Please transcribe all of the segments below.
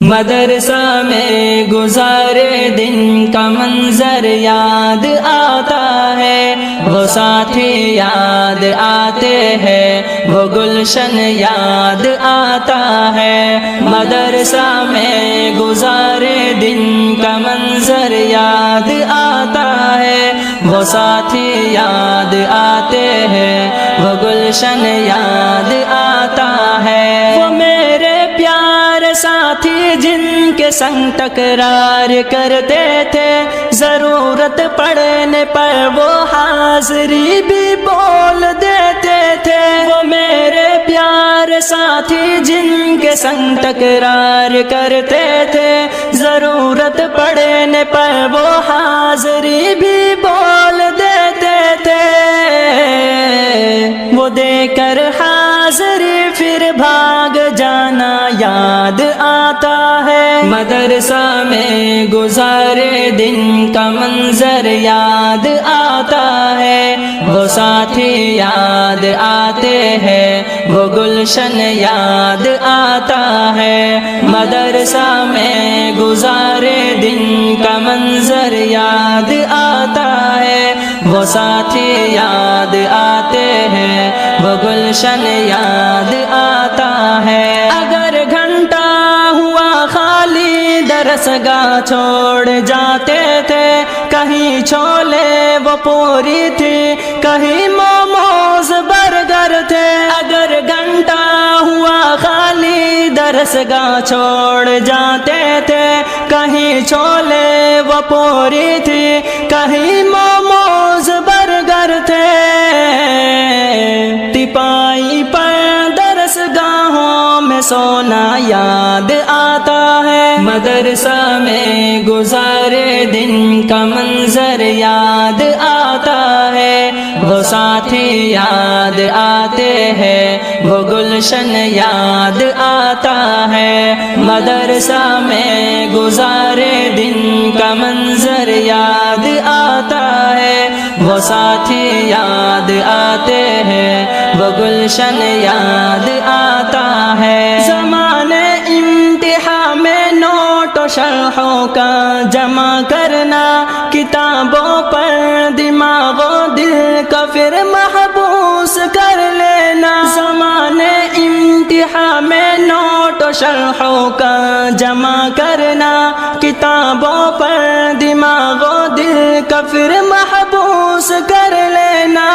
مدرسہ میں گزارے دن کا منظر یاد آتا ہے، وہ ساتھی یاد آتے ہیں، وہ گلشن یاد آتا ہے۔ مدرسہ میں گزارے دن کا منظر یاد آتا ہے، وہ ساتھی یاد آتے ہیں، وہ گلشن یاد آتا ہے۔ وہ میرے پیارے ساتھی جن کے سنگ تکرار کرتے تھے، ضرورت پڑنے پر وہ حاضری بھی بول دیتے تھے۔ وہ میرے پیارے ساتھی جن کے سنگ تکرار کرتے تھے، ضرورت پڑنے پر وہ حاضری بھی بول دیتے تھے۔ وہ دے کر حاضری پھر بھاگ جانا یاد آتا ہے۔ مدرسہ میں گزارے دن کا منظر یاد آتا ہے، وہ ساتھی یاد آتے ہیں، وہ گلشن یاد آتا ہے۔ مدرسہ میں گزارے دن کا منظر یاد آتا ہے، وہ ساتھی یاد آتے ہیں، وہ گلشن یاد آتا ہے۔ اگر گھنٹہ ہوا خالی درسگاہ چھوڑ جاتے تھے، کہیں چھولے وہ پوری تھی، کہیں موموز برگر تھے۔ اگر گھنٹہ ہوا خالی درسگاہ چھوڑ جاتے تھے، کہیں چھولے وہ پوری تھی، کہیں موموز برگر تھے۔ تپائی پر درسگاہوں میں سونا یاد آتا ہے۔ مدرسہ میں گزارے دن کا منظر یاد آتا ہے، وہ ساتھی یاد آتے ہیں، وہ گلشن یاد آتا ہے۔ مدرسہ میں گزارے دن کا منظر یاد آتا ہے، وہ ساتھی یاد آتے ہیں، وہ گلشن یاد آتا ہے۔ زمانے امتحان میں نوٹ و شرحوں کا جمع کرنا، کتابوں پر دماغ و دل کا پھر محبوس کر لینا۔ زمانے امتحان میں نوٹ و شرحوں کا جمع کرنا، کتابوں پر دماغ و دل کا پھر محبوس کر لینا۔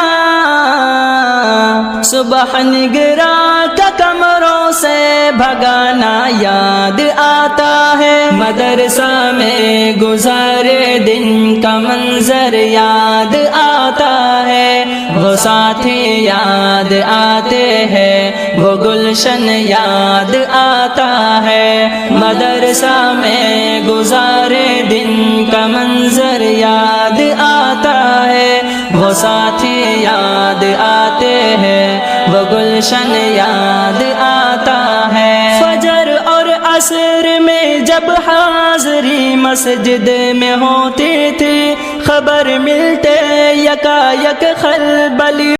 صبح نگراں کا کمروں سے بھگانا یاد آتا ہے۔ مدرسہ میں گزارے دن کا منظر یاد آتا ہے، وہ ساتھی یاد آتے ہیں، وہ گلشن یاد آتا ہے۔ مدرسہ میں گزارے دن کا منظر یاد آتا ہے، وہ ساتھی یاد آتے ہیں، وہ گلشن یاد آتا ہے۔ فجر اور عصر میں جب حاضری مسجد میں ہوتی تھی، خبر ملتے یکا یک خلبلی